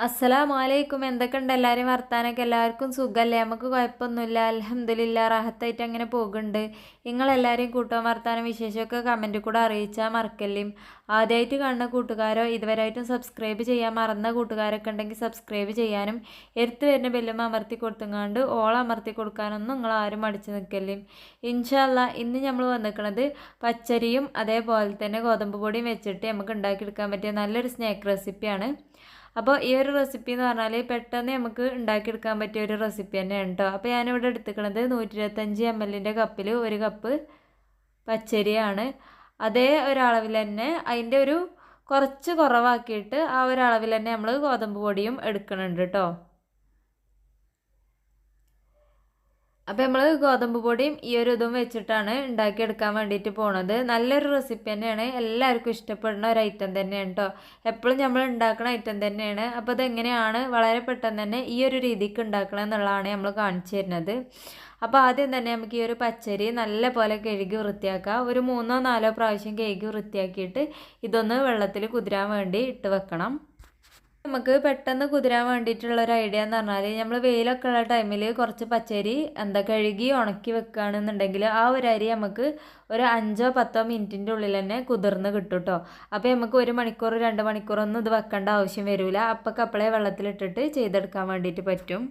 അസ്സലാമലൈക്കും. എന്തൊക്കെയുണ്ട് എല്ലാവരും വർത്താനൊക്കെ? എല്ലാവർക്കും സുഖമല്ലേ? നമുക്ക് കുഴപ്പമൊന്നുമില്ല, അൽഹംദുലില്ലാ, റാഹത്തായിട്ട് അങ്ങനെ പോകുന്നുണ്ട്. നിങ്ങളെല്ലാവരും കൂട്ടുവാൻ വർത്താനം വിശേഷമൊക്കെ കമൻറ്റിൽ കൂടെ അറിയിച്ചാൽ മറക്കല്ലേ. ആദ്യമായിട്ട് കാണുന്ന കൂട്ടുകാരോ ഇതുവരെയായിട്ടും സബ്സ്ക്രൈബ് ചെയ്യാൻ മറന്ന കൂട്ടുകാരൊക്കെ ഉണ്ടെങ്കിൽ സബ്സ്ക്രൈബ് ചെയ്യാനും എടുത്ത് വരുന്ന ബെല്ലും അമർത്തി കൊടുത്തുങ്ങാണ്ട് ഓൾ അമർത്തി കൊടുക്കാനൊന്നും നിങ്ങൾ ആരും മടിച്ച് നിൽക്കല്ലേ. ഇൻഷാ അല്ലാ ഇന്ന് നമ്മൾ വന്നിരിക്കുന്നത് പച്ചരിയും അതേപോലെ തന്നെ ഗോതമ്പ് പൊടിയും വെച്ചിട്ട് നമുക്ക് ഉണ്ടാക്കിയെടുക്കാൻ പറ്റിയ നല്ലൊരു സ്നാക്ക് റെസിപ്പിയാണ്. അപ്പോൾ ഈ ഒരു റെസിപ്പി എന്ന് പറഞ്ഞാൽ പെട്ടെന്ന് നമുക്ക് ഉണ്ടാക്കിയെടുക്കാൻ പറ്റിയ ഒരു റെസിപ്പി തന്നെയാണ് കേട്ടോ. അപ്പോൾ ഞാനിവിടെ എടുത്തിരിക്കുന്നത് 125 ml കപ്പിൽ 1 കപ്പ് പച്ചരിയാണ്. അതേ ഒരളവിൽ തന്നെ അതിൻ്റെ ഒരു കുറച്ച് കുറവാക്കിയിട്ട് ആ ഒരളവിൽ തന്നെ നമ്മൾ ഗോതമ്പ് പൊടിയും എടുക്കുന്നുണ്ട് കേട്ടോ. അപ്പോൾ നമ്മൾ ഗോതമ്പ് പൊടിയും ഈ ഒരു ഇതും വെച്ചിട്ടാണ് ഉണ്ടാക്കിയെടുക്കാൻ വേണ്ടിയിട്ട് പോണത്. നല്ലൊരു റെസിപ്പി തന്നെയാണ്, എല്ലാവർക്കും ഇഷ്ടപ്പെടുന്ന ഒരു ഐറ്റം തന്നെയാണ് കേട്ടോ. എപ്പോഴും നമ്മൾ ഉണ്ടാക്കുന്ന ഐറ്റം തന്നെയാണ്. അപ്പോൾ അതെങ്ങനെയാണ് വളരെ പെട്ടെന്ന് തന്നെ ഈ ഒരു രീതിക്ക് ഉണ്ടാക്കണം എന്നുള്ളതാണ് നമ്മൾ കാണിച്ചു തരുന്നത്. അപ്പോൾ ആദ്യം തന്നെ നമുക്ക് ഈ ഒരു പച്ചരി നല്ല പോലെ കഴുകി വൃത്തിയാക്കുക. ഒരു 3-4 പ്രാവശ്യം കഴുകി വൃത്തിയാക്കിയിട്ട് ഇതൊന്ന് വെള്ളത്തിൽ കുതിരാൻ വേണ്ടി ഇട്ട് വെക്കണം. നമുക്ക് പെട്ടെന്ന് കുതിരാൻ വേണ്ടിയിട്ടുള്ളൊരു ഐഡിയ എന്ന് പറഞ്ഞാൽ നമ്മൾ വെയിലൊക്കെ ഉള്ള ടൈമിൽ കുറച്ച് പച്ചരി കഴുകി ഉണക്കി വെക്കുകയാണെന്നുണ്ടെങ്കിൽ ആ ഒരു അരി നമുക്ക് ഒരു 5-10 മിനിറ്റിൻ്റെ ഉള്ളിൽ തന്നെ കുതിർന്ന് കിട്ടും കേട്ടോ. അപ്പോൾ നമുക്ക് 1 മണിക്കൂർ 2 മണിക്കൂറൊന്നും ഇത് വെക്കേണ്ട ആവശ്യം വരില്ല. അപ്പോഴേ വെള്ളത്തിലിട്ടിട്ട് ചെയ്തെടുക്കാൻ വേണ്ടിയിട്ട് പറ്റും.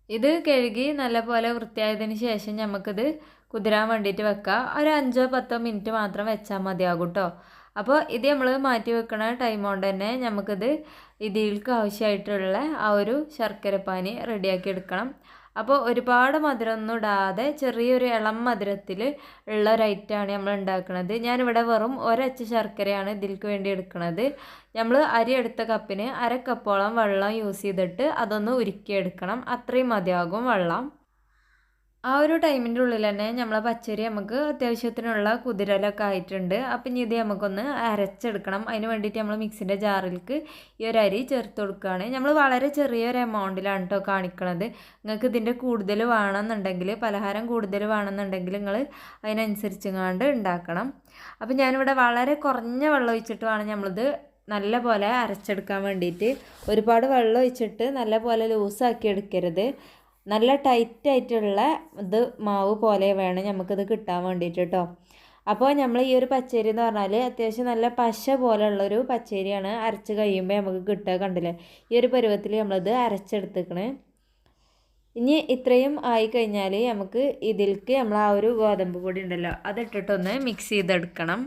ഇത് കഴുകി നല്ലപോലെ വൃത്തിയായതിന് ശേഷം നമുക്കിത് കുതിരാൻ വേണ്ടിയിട്ട് വെക്കാം. ഒരു 5-10 മിനിറ്റ് മാത്രം വെച്ചാൽ മതിയാകും കേട്ടോ. അപ്പോൾ ഇത് നമ്മൾ മാറ്റി വെക്കണ ടൈം കൊണ്ട് തന്നെ നമുക്കിത് ഇതിലേക്ക് ആവശ്യമായിട്ടുള്ള ആ ഒരു ശർക്കരപ്പാനി റെഡിയാക്കി എടുക്കണം. അപ്പോൾ ഒരുപാട് മധുരമൊന്നും ഇടാതെ ചെറിയൊരു ഇളം മധുരത്തിൽ ഉള്ള ഒരു ഐറ്റമാണ് നമ്മൾ ഉണ്ടാക്കുന്നത്. ഞാനിവിടെ വെറും ഒരച്ച് ശർക്കരയാണ് ഇതിലേക്ക് വേണ്ടി എടുക്കുന്നത്. നമ്മൾ അരി എടുത്ത കപ്പിന് 1/2 കപ്പോളം വെള്ളം യൂസ് ചെയ്തിട്ട് അതൊന്ന് ഉരുക്കിയെടുക്കണം. അത്രയും മതിയാകും വെള്ളം. ആ ഒരു ടൈമിൻ്റെ ഉള്ളിൽ തന്നെ നമ്മളെ പച്ചരി നമുക്ക് അത്യാവശ്യത്തിനുള്ള കുതിരലൊക്കെ ആയിട്ടുണ്ട്. അപ്പം ഇനി ഇത് നമുക്കൊന്ന് അരച്ചെടുക്കണം. അതിന് വേണ്ടിയിട്ട് നമ്മൾ മിക്സിൻ്റെ ജാറിലേക്ക് ഈ ഒരു അരി ചേർത്ത് കൊടുക്കുകയാണ്. നമ്മൾ വളരെ ചെറിയൊരു എമൗണ്ടിലാണ് കേട്ടോ കാണിക്കണത്. നിങ്ങൾക്ക് ഇതിൻ്റെ കൂടുതൽ വേണമെന്നുണ്ടെങ്കിൽ, പലഹാരം കൂടുതൽ വേണമെന്നുണ്ടെങ്കിൽ നിങ്ങൾ അതിനനുസരിച്ചെങ്ങാണ്ട് ഉണ്ടാക്കണം. അപ്പം ഞാനിവിടെ വളരെ കുറഞ്ഞ വെള്ളം ഒഴിച്ചിട്ട് വേണം നമ്മളിത് നല്ല പോലെ അരച്ചെടുക്കാൻ വേണ്ടിയിട്ട്. ഒരുപാട് വെള്ളം ഒഴിച്ചിട്ട് നല്ല പോലെ ലൂസാക്കി എടുക്കരുത്. നല്ല ടൈറ്റായിട്ടുള്ള ഇത് മാവ് പോലെ വേണം നമുക്കിത് കിട്ടാൻ വേണ്ടിയിട്ട് കേട്ടോ. അപ്പോൾ നമ്മൾ ഈ ഒരു പച്ചരി എന്ന് പറഞ്ഞാൽ അത്യാവശ്യം നല്ല പശ പോലെയുള്ളൊരു പച്ചരിയാണ്. അരച്ച് കഴിയുമ്പോൾ നമുക്ക് കിട്ടുക, കണ്ടില്ലേ? ഈ ഒരു പരുവത്തിൽ നമ്മളിത് അരച്ചെടുത്തേക്കണേ. ഇനി ഇത്രയും ആയിക്കഴിഞ്ഞാൽ നമുക്ക് ഇതിലേക്ക് നമ്മൾ ആ ഒരു ഗോതമ്പ് പൊടി ഉണ്ടല്ലോ അതിട്ടിട്ടൊന്ന് മിക്സ് ചെയ്തെടുക്കണം.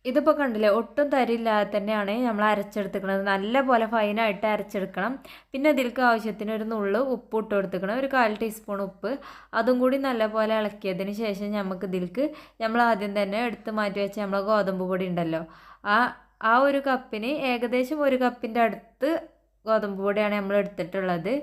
ഇതിപ്പോൾ കണ്ടില്ലേ, ഒട്ടും തരില്ലാതെ തന്നെയാണ് നമ്മൾ അരച്ചെടുത്തിക്കുന്നത്. നല്ല പോലെ ഫൈനായിട്ട് അരച്ചെടുക്കണം. പിന്നെ ഇതിലേക്ക് ആവശ്യത്തിന് ഒരു നുള്ളു ഉപ്പ് ഇട്ട് കൊടുത്തിക്കണം, ഒരു 1/4 ടീസ്പൂൺ ഉപ്പ്. അതും കൂടി നല്ല പോലെ ഇളക്കിയതിന് ശേഷം നമുക്ക് ഇതിലേക്ക് നമ്മൾ ആദ്യം തന്നെ എടുത്ത് മാറ്റി വെച്ച നമ്മളെ ഗോതമ്പ് പൊടി ഉണ്ടല്ലോ, ആ ഒരു കപ്പിന് ഏകദേശം 1 കപ്പിൻ്റെ അടുത്ത് ഗോതമ്പ് പൊടിയാണ് നമ്മൾ എടുത്തിട്ടുള്ളത്.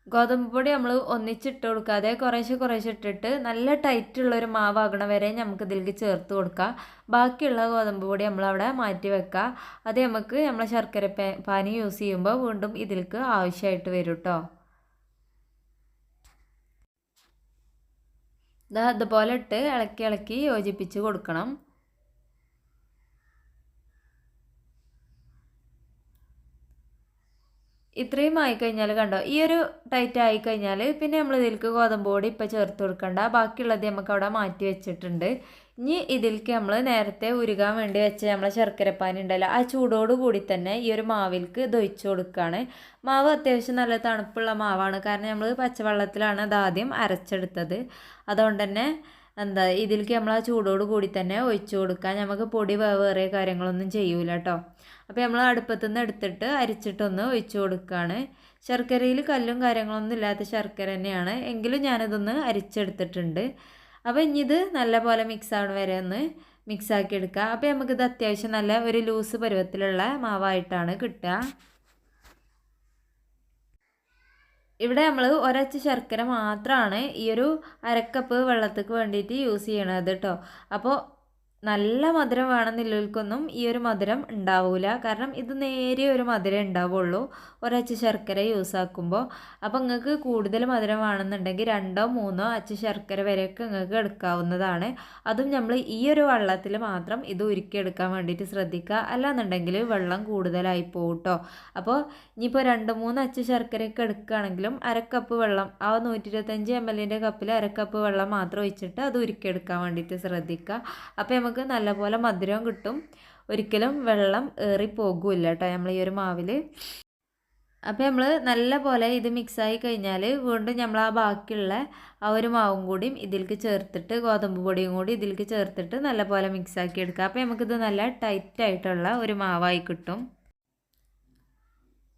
ഗോതമ്പ് പൊടി നമ്മൾ ഒന്നിച്ചിട്ട് കൊടുക്കാതെ കുറേശ്ശെ ഇട്ടിട്ട് നല്ല ടൈറ്റുള്ളൊരു മാവാകണ വരെ നമുക്ക് ഇതിലേക്ക് ചേർത്ത് കൊടുക്കാം. ബാക്കിയുള്ള ഗോതമ്പ് പൊടി നമ്മളവിടെ മാറ്റി വെക്കുക. അത് നമുക്ക് നമ്മളെ ശർക്കര പാനി യൂസ് ചെയ്യുമ്പോൾ വീണ്ടും ഇതിലേക്ക് ആവശ്യമായിട്ട് വരും കേട്ടോ. അതുപോലെ ഇട്ട് ഇളക്കി യോജിപ്പിച്ച് കൊടുക്കണം. ഇത്രയും ആയിക്കഴിഞ്ഞാൽ കണ്ടോ, ഈ ഒരു ടൈറ്റ് ആയിക്കഴിഞ്ഞാൽ പിന്നെ നമ്മൾ ഇതിലേക്ക് ഗോതമ്പ് പൊടി ഇപ്പോൾ ചേർത്ത് കൊടുക്കണ്ട. ബാക്കിയുള്ളത് നമുക്ക് അവിടെ മാറ്റി വെച്ചിട്ടുണ്ട്. ഇനി ഇതിലേക്ക് നമ്മൾ നേരത്തെ ഉരുകാൻ വേണ്ടി വെച്ച നമ്മളെ ശർക്കരപ്പാനി ഉണ്ടല്ലോ, ആ ചൂടോട് കൂടി തന്നെ ഈ ഒരു മാവിലേക്ക് ദൊഴിച്ച് കൊടുക്കുകയാണ്. മാവ് അത്യാവശ്യം നല്ല തണുപ്പുള്ള മാവാണ്, കാരണം നമ്മൾ പച്ചവെള്ളത്തിലാണ് അത് ആദ്യം അരച്ചെടുത്തത്. അതുകൊണ്ട് തന്നെ ഇതിലേക്ക് നമ്മൾ ആ ചൂടോട് കൂടി തന്നെ ഒഴിച്ചു കൊടുക്കുക. നമുക്ക് പൊടി വേറെ കാര്യങ്ങളൊന്നും ചെയ്യൂല കേട്ടോ. അപ്പോൾ നമ്മൾ അടുപ്പത്തുനിന്ന് എടുത്തിട്ട് അരിച്ചിട്ടൊന്ന് ഒഴിച്ചു കൊടുക്കുകയാണ്. ശർക്കരയിൽ കല്ലും കാര്യങ്ങളൊന്നും ഇല്ലാത്ത ശർക്കര തന്നെയാണ്, എങ്കിലും ഞാനിതൊന്ന് അരിച്ചെടുത്തിട്ടുണ്ട്. അപ്പോൾ ഇനി ഇത് നല്ല പോലെ മിക്സ് ആവണ വരെ ഒന്ന് മിക്സാക്കി എടുക്കുക. അപ്പോൾ നമുക്കിത് അത്യാവശ്യം നല്ല ഒരു ലൂസ് പരുവത്തിലുള്ള മാവായിട്ടാണ് കിട്ടുക. ഇവിടെ നമ്മൾ ഒരച്ച് ശർക്കര മാത്രമാണ് ഈ ഒരു 1/2 കപ്പ് വെള്ളത്തേക്ക് വേണ്ടിയിട്ട് യൂസ് ചെയ്യണത് കേട്ടോ. അപ്പോൾ നല്ല മധുരം വേണമെന്നുള്ളവർക്കൊന്നും ഈ ഒരു മധുരം ഉണ്ടാവില്ല. കാരണം ഇത് നേരിയ ഒരു മധുരം ഉണ്ടാവുള്ളൂ ഒരച്ച് ശർക്കര യൂസ് ആക്കുമ്പോൾ. അപ്പോൾ നിങ്ങൾക്ക് കൂടുതൽ മധുരം വേണമെന്നുണ്ടെങ്കിൽ 2 3 അച്ച് ശർക്കര വരെയൊക്കെ നിങ്ങൾക്ക് എടുക്കാവുന്നതാണ്. അതും നമ്മൾ ഈ ഒരു വെള്ളത്തിൽ മാത്രം ഇത് ഉരുക്കിയെടുക്കാൻ വേണ്ടിയിട്ട് ശ്രദ്ധിക്കുക. അല്ലാന്നുണ്ടെങ്കിൽ വെള്ളം കൂടുതലായി പോകും കേട്ടോ. അപ്പോൾ ഇനിയിപ്പോൾ 2 3 അച്ച് ശർക്കരയൊക്കെ എടുക്കുകയാണെങ്കിലും അരക്കപ്പ് വെള്ളം, ആ 125 ml കപ്പിൽ അരക്കപ്പ് വെള്ളം മാത്രം ഒഴിച്ചിട്ട് അത് ഉരുക്കിയെടുക്കാൻ വേണ്ടിയിട്ട് ശ്രദ്ധിക്കുക. അപ്പോൾ നമുക്ക് നല്ലപോലെ മധുരം കിട്ടും. ഒരിക്കലും വെള്ളം ഏറി പോകില്ല കേട്ടോ നമ്മൾ ഈ ഒരു മാവിൽ. അപ്പോൾ നമ്മൾ നല്ല പോലെ ഇത് മിക്സായി കഴിഞ്ഞാൽ വീണ്ടും നമ്മൾ ആ ബാക്കിയുള്ള ആ ഒരു മാവും കൂടിയും ഇതിലേക്ക് ചേർത്തിട്ട് ഗോതമ്പ് പൊടിയും കൂടി ഇതിലേക്ക് ചേർത്തിട്ട് നല്ല പോലെ മിക്സാക്കി എടുക്കുക. അപ്പോൾ നമുക്കിത് നല്ല ടൈറ്റായിട്ടുള്ള ഒരു മാവായി കിട്ടും.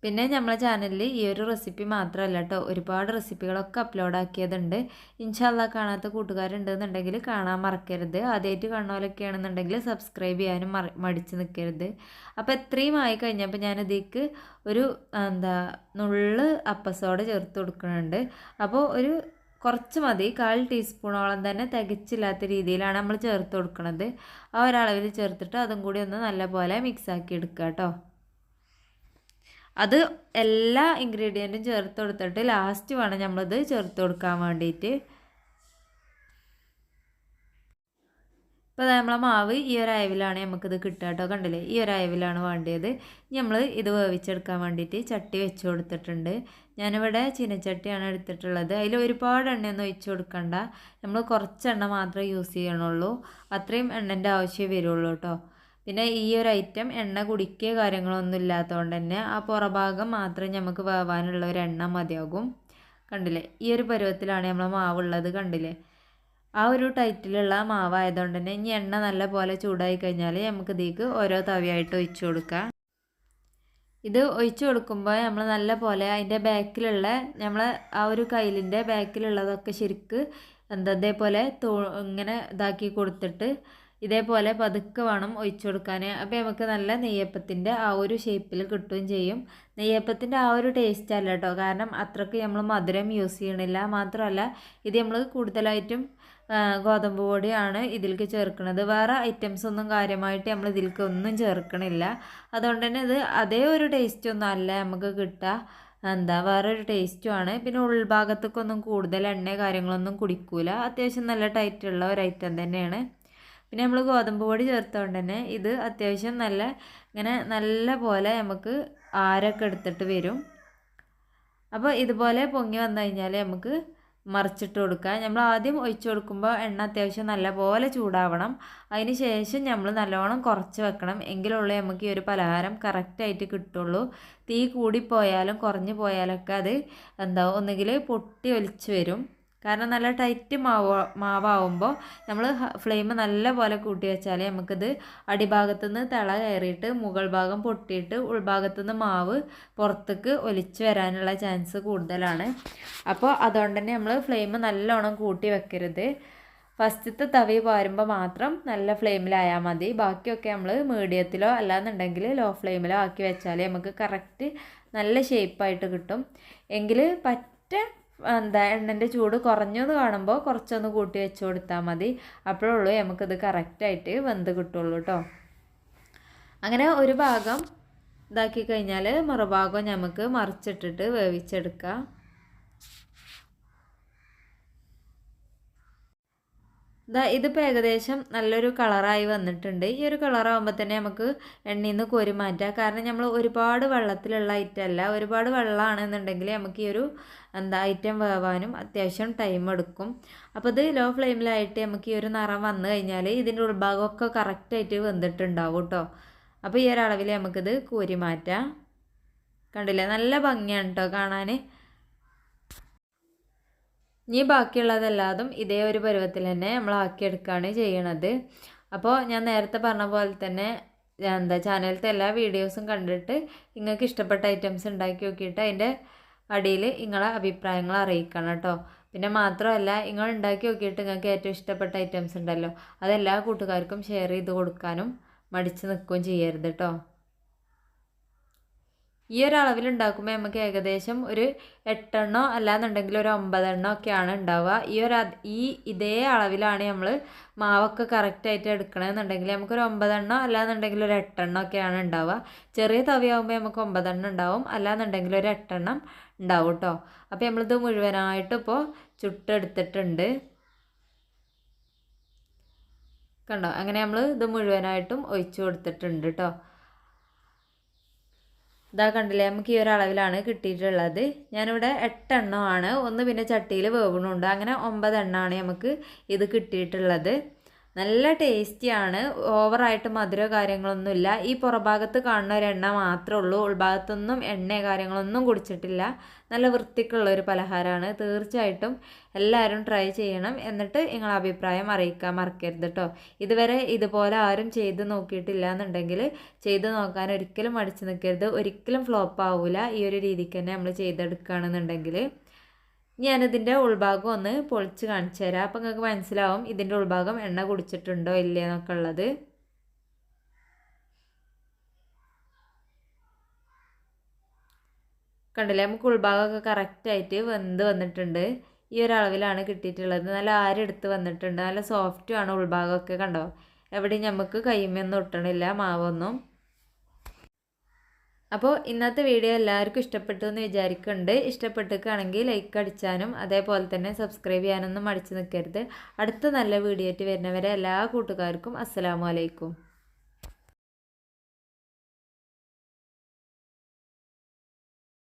പിന്നെ നമ്മളെ ചാനലിൽ ഈ ഒരു റെസിപ്പി മാത്രമല്ല കേട്ടോ, ഒരുപാട് റെസിപ്പികളൊക്കെ അപ്ലോഡ് ആക്കിയതുണ്ട്. ഇൻഷാല്ലാ കാണാത്ത കൂട്ടുകാരുണ്ടെന്നുണ്ടെങ്കിൽ കാണാൻ മറക്കരുത്. ആദ്യമായിട്ട് കാണുന്നവരൊക്കെ ആണെന്നുണ്ടെങ്കിൽ സബ്സ്ക്രൈബ് ചെയ്യാനും മടിച്ച് നിൽക്കരുത്. അപ്പോൾ എത്രയും ആയി കഴിഞ്ഞപ്പോൾ ഞാനിതേക്ക് ഒരു നുള്ള് അപ്പസോഡ ചേർത്ത് കൊടുക്കുന്നുണ്ട്. അപ്പോൾ ഒരു കുറച്ച് മതി, 1/4 ടീസ്പൂണോളം തന്നെ, തികച്ചില്ലാത്ത രീതിയിലാണ് നമ്മൾ ചേർത്ത് കൊടുക്കുന്നത്. ആ ഒരളവിൽ ചേർത്തിട്ട് അതും കൂടി ഒന്ന് നല്ലപോലെ മിക്സാക്കി എടുക്കുക കേട്ടോ. അത് എല്ലാ ഇൻഗ്രീഡിയൻറ്റും ചേർത്ത് കൊടുത്തിട്ട് ലാസ്റ്റ് വേണം നമ്മളിത് ചേർത്ത് കൊടുക്കാൻ വേണ്ടിയിട്ട്. ഇപ്പോൾ നമ്മളെ മാവ് ഈ ഒരു അയവിലാണ് നമുക്കിത് കിട്ടുക കേട്ടോ. കണ്ടില്ലേ, ഈ ഒരു അയവിലാണ് വേണ്ടത്. നമ്മൾ ഇത് വേവിച്ചെടുക്കാൻ വേണ്ടിയിട്ട് ചട്ടി വെച്ച് കൊടുത്തിട്ടുണ്ട്. ഞാനിവിടെ ചീനച്ചട്ടിയാണ് എടുത്തിട്ടുള്ളത്. അതിൽ ഒരുപാട് എണ്ണയൊന്നും ഒഴിച്ച് കൊടുക്കണ്ട, നമ്മൾ കുറച്ച് എണ്ണ മാത്രമേ യൂസ് ചെയ്യണുള്ളൂ. അത്രയും എണ്ണൻ്റെ ആവശ്യമേ വരുള്ളൂ കേട്ടോ. പിന്നെ ഈ ഒരു ഐറ്റം എണ്ണ കുടിക്കുക കാര്യങ്ങളൊന്നും ഇല്ലാത്തതുകൊണ്ട് തന്നെ ആ പുറഭാഗം മാത്രം നമുക്ക് വേവാനുള്ള ഒരു എണ്ണ മതിയാകും. കണ്ടില്ലേ, ഈ ഒരു പരുവത്തിലാണ് നമ്മൾ മാവുള്ളത്. കണ്ടില്ലേ, ആ ഒരു ടൈറ്റിലുള്ള മാവായതുകൊണ്ട് തന്നെ ഇനി എണ്ണ നല്ല പോലെ ചൂടായി കഴിഞ്ഞാൽ നമുക്ക് ഇതിലേക്ക് ഓരോ തവിയായിട്ട് ഒഴിച്ചു കൊടുക്കാം. ഇത് ഒഴിച്ചു കൊടുക്കുമ്പോൾ നമ്മൾ നല്ല പോലെ അതിൻ്റെ ബാക്കിലുള്ള നമ്മൾ ആ ഒരു കയ്യിലിൻ്റെ ബാക്കിലുള്ളതൊക്കെ ശരിക്ക് ഇതേപോലെ ഇങ്ങനെ ഇതാക്കി കൊടുത്തിട്ട് ഇതേപോലെ പതുക്കെ വേണം ഒഴിച്ചു കൊടുക്കാൻ. അപ്പോൾ നമുക്ക് നല്ല നെയ്യപ്പത്തിൻ്റെ ആ ഒരു ഷേപ്പിൽ കിട്ടുകയും ചെയ്യും. നെയ്യപ്പത്തിൻ്റെ ആ ഒരു ടേസ്റ്റ് അല്ല കേട്ടോ, കാരണം അത്രയ്ക്ക് നമ്മൾ മധുരം യൂസ് ചെയ്യണില്ല. മാത്രമല്ല ഇത് നമ്മൾ കൂടുതലായിട്ടും ഗോതമ്പ് പൊടിയാണ് ഇതിലേക്ക് ചേർക്കുന്നത്. വേറെ ഐറ്റംസ് ഒന്നും കാര്യമായിട്ട് നമ്മൾ ഇതിലേക്ക് ഒന്നും ചേർക്കണില്ല. അതുകൊണ്ട് തന്നെ ഇത് അതേ ഒരു ടേസ്റ്റൊന്നും അല്ല നമുക്ക് കിട്ടുക, വേറൊരു ടേസ്റ്റുമാണ്. പിന്നെ ഉൾഭാഗത്തേക്കൊന്നും കൂടുതൽ എണ്ണ കാര്യങ്ങളൊന്നും കുടിക്കൂല. അത്യാവശ്യം നല്ല ടൈറ്റുള്ള ഒരു ഐറ്റം തന്നെയാണ്. പിന്നെ നമ്മൾ ഗോതമ്പ് പൊടി ചേർത്തുകൊണ്ട് തന്നെ ഇത് അത്യാവശ്യം നല്ല പോലെ നമുക്ക് ആരൊക്കെ എടുത്തിട്ട് വരും. അപ്പോൾ ഇതുപോലെ പൊങ്ങി വന്നു കഴിഞ്ഞാൽ നമുക്ക് മറിച്ചിട്ട് കൊടുക്കുക. നമ്മൾ ആദ്യം ഒഴിച്ചു കൊടുക്കുമ്പോൾ എണ്ണ അത്യാവശ്യം നല്ല പോലെ ചൂടാവണം. അതിന് ശേഷം നമ്മൾ നല്ലോണം കുറച്ച് വെക്കണം, എങ്കിലുള്ളൂ നമുക്ക് ഈ ഒരു പലഹാരം കറക്റ്റായിട്ട് കിട്ടുള്ളൂ. തീ കൂടിപ്പോയാലും കുറഞ്ഞു പോയാലൊക്കെ അത് ഒന്നുകിൽ പൊട്ടി ഒലിച്ച് വരും. കാരണം നല്ല ടൈറ്റ് മാവാകുമ്പോൾ നമ്മൾ ഫ്ലെയിം നല്ല പോലെ കൂട്ടി വെച്ചാൽ നമുക്കിത് അടിഭാഗത്തുനിന്ന് തിള കയറിയിട്ട് മുകൾ ഭാഗം പൊട്ടിയിട്ട് ഉൾഭാഗത്തുനിന്ന് മാവ് പുറത്തേക്ക് ഒലിച്ച് വരാനുള്ള ചാൻസ് കൂടുതലാണ്. അപ്പോൾ അതുകൊണ്ട് തന്നെ നമ്മൾ ഫ്ലെയിം നല്ലോണം കൂട്ടി വെക്കരുത്. ഫസ്റ്റത്തെ തവി പാരുമ്പോൾ മാത്രം നല്ല ഫ്ലെയിമിലായാൽ മതി. ബാക്കിയൊക്കെ നമ്മൾ മീഡിയത്തിലോ അല്ലാന്നുണ്ടെങ്കിൽ ലോ ഫ്ലെയിമിലോ ആക്കി വെച്ചാൽ നമുക്ക് കറക്റ്റ് നല്ല ഷേപ്പായിട്ട് കിട്ടും. എങ്കിൽ എണ്ണൻ്റെ ചൂട് കുറഞ്ഞെന്ന് കാണുമ്പോൾ കുറച്ചൊന്ന് കൂട്ടി വെച്ച് കൊടുത്താൽ മതി. അപ്പോഴുള്ളൂ നമുക്കിത് കറക്റ്റായിട്ട് വെന്ത് കിട്ടുള്ളൂ കേട്ടോ. അങ്ങനെ ഒരു ഭാഗം ഇതാക്കി കഴിഞ്ഞാൽ മറുഭാഗം നമുക്ക് മറിച്ചിട്ടിട്ട് വേവിച്ചെടുക്കാം. ഇതിപ്പോൾ ഏകദേശം നല്ലൊരു കളറായി വന്നിട്ടുണ്ട്. ഈ ഒരു കളറാകുമ്പോൾ തന്നെ നമുക്ക് എണ്ണയിൽ നിന്ന് കോരി മാറ്റാം. കാരണം നമ്മൾ ഒരുപാട് വെള്ളത്തിലുള്ള ഐറ്റം അല്ല. ഒരുപാട് വെള്ളമാണെന്നുണ്ടെങ്കിൽ നമുക്ക് ഈ ഒരു ഐറ്റം വേവാനും അത്യാവശ്യം ടൈം എടുക്കും. അപ്പോൾ ഇത് ലോ ഫ്ലെയിമിലായിട്ട് നമുക്ക് ഈ ഒരു നിറം വന്നു കഴിഞ്ഞാൽ ഇതിൻ്റെ ഉൾഭാഗമൊക്കെ കറക്റ്റായിട്ട് വെന്തിട്ടുണ്ടാവും കേട്ടോ. അപ്പോൾ ഈ ഒരു അളവിൽ നമുക്കിത് കോരി മാറ്റാം. കണ്ടില്ലേ, നല്ല ഭംഗിയാണ് കേട്ടോ കാണാൻ. ഇനി ബാക്കിയുള്ളതെല്ലാതും ഇതേ ഒരു പരുവത്തിൽ തന്നെ നമ്മൾ ആക്കിയെടുക്കുകയാണ് ചെയ്യണത്. അപ്പോൾ ഞാൻ നേരത്തെ പറഞ്ഞ പോലെ തന്നെ ചാനലിലത്തെ എല്ലാ വീഡിയോസും കണ്ടിട്ട് നിങ്ങൾക്ക് ഇഷ്ടപ്പെട്ട ഐറ്റംസ് ഉണ്ടാക്കി നോക്കിയിട്ട് അതിൻ്റെ അടിയിൽ നിങ്ങളെ അഭിപ്രായങ്ങൾ അറിയിക്കണം കേട്ടോ. പിന്നെ മാത്രമല്ല, നിങ്ങൾ ഉണ്ടാക്കി നോക്കിയിട്ട് നിങ്ങൾക്ക് ഏറ്റവും ഇഷ്ടപ്പെട്ട ഐറ്റംസ് ഉണ്ടല്ലോ, അതെല്ലാ കൂട്ടുകാർക്കും ഷെയർ ചെയ്ത് കൊടുക്കാനും മടിച്ച് നിൽക്കുകയും ചെയ്യരുത് കേട്ടോ. ഈ ഒരു അളവിൽ ഉണ്ടാക്കുമ്പോൾ നമുക്ക് ഏകദേശം ഒരു 8 അല്ലാന്നുണ്ടെങ്കിൽ ഒരു 9 ഒക്കെയാണ് ഉണ്ടാവുക. ഇതേ അളവിലാണ് നമ്മൾ മാവൊക്കെ കറക്റ്റായിട്ട് എടുക്കണമെന്നുണ്ടെങ്കിൽ നമുക്കൊരു 9 അല്ലാന്നുണ്ടെങ്കിൽ ഒരു 8 ഒക്കെയാണ് ഉണ്ടാവുക. ചെറിയ തവിയാകുമ്പോൾ നമുക്ക് 9 ഉണ്ടാവും, അല്ലാന്നുണ്ടെങ്കിൽ ഒരു 8 ഉണ്ടാവും കേട്ടോ. അപ്പോൾ നമ്മളിത് മുഴുവനായിട്ട് ഇപ്പോൾ ചുട്ടെടുത്തിട്ടുണ്ട്. കണ്ടോ, അങ്ങനെ നമ്മൾ ഇത് മുഴുവനായിട്ടും ഒഴിച്ചു കൊടുത്തിട്ടുണ്ട് കേട്ടോ. ഇതാ കണ്ടില്ലേ, നമുക്ക് ഈ ഒരു അളവിലാണ് കിട്ടിയിട്ടുള്ളത്. ഞാനിവിടെ 8 ആണ്, ഒന്ന് പിന്നെ ചട്ടിയിൽ വേവണുണ്ട്. അങ്ങനെ 9 നമുക്ക് ഇത് കിട്ടിയിട്ടുള്ളത്. നല്ല ടേസ്റ്റിയാണ്, ഓവറായിട്ട് മധുരമോ കാര്യങ്ങളൊന്നുമില്ല. ഈ പുറഭാഗത്ത് കാണുന്ന ഒരു എണ്ണ മാത്രമേ ഉള്ളൂ, ഉൾഭാഗത്തൊന്നും എണ്ണയോ കാര്യങ്ങളൊന്നും കുടിച്ചിട്ടില്ല. നല്ല വൃത്തിക്കുള്ള ഒരു പലഹാരമാണ്. തീർച്ചയായിട്ടും എല്ലാവരും ട്രൈ ചെയ്യണം, എന്നിട്ട് നിങ്ങളുടെ അഭിപ്രായം അറിയിക്കാൻ മറക്കരുത് കേട്ടോ. ഇതുവരെ ഇതുപോലെ ആരും ചെയ്ത് നോക്കിയിട്ടില്ല എന്നുണ്ടെങ്കിൽ ചെയ്ത് നോക്കാൻ ഒരിക്കലും മടിച്ചു നിൽക്കരുത്. ഒരിക്കലും ഫ്ലോപ്പ് ആവില്ല ഈ ഒരു രീതിക്ക് തന്നെ നമ്മൾ ചെയ്തെടുക്കുകയാണെന്നുണ്ടെങ്കിൽ. ഞാനിതിൻ്റെ ഉൾഭാഗം ഒന്ന് പൊളിച്ച് കാണിച്ചു തരാം. അപ്പം നിങ്ങൾക്ക് മനസ്സിലാവും ഇതിൻ്റെ ഉൾഭാഗം എണ്ണ കുടിച്ചിട്ടുണ്ടോ ഇല്ലേ എന്നൊക്കെ ഉള്ളത്. കണ്ടില്ലേ, നമുക്ക് ഉൾഭാഗമൊക്കെ കറക്റ്റായിട്ട് വെന്ത് വന്നിട്ടുണ്ട്. ഈ ഒരു അളവിലാണ് കിട്ടിയിട്ടുള്ളത്. നല്ല ആരെടുത്ത് വന്നിട്ടുണ്ട്, നല്ല സോഫ്റ്റുമാണ് ഉൾഭാഗമൊക്കെ. കണ്ടോ, എവിടെയും നമുക്ക് കൈമൊന്നും ഒട്ടണില്ല മാവൊന്നും. അപ്പോൾ ഇന്നത്തെ വീഡിയോ എല്ലാവർക്കും ഇഷ്ടപ്പെട്ടു എന്ന് വിചാരിക്കുന്നുണ്ട്. ഇഷ്ടപ്പെട്ടിരിക്കുകയാണെങ്കിൽ ലൈക്ക് അടിച്ചാനും അതേപോലെ തന്നെ സബ്സ്ക്രൈബ് ചെയ്യാനൊന്നും മടിച്ചു നിൽക്കരുത്. അടുത്ത നല്ല വീഡിയോ ആയിട്ട് വരുന്നവരെ എല്ലാ കൂട്ടുകാർക്കും അസ്സലാമു അലൈക്കും.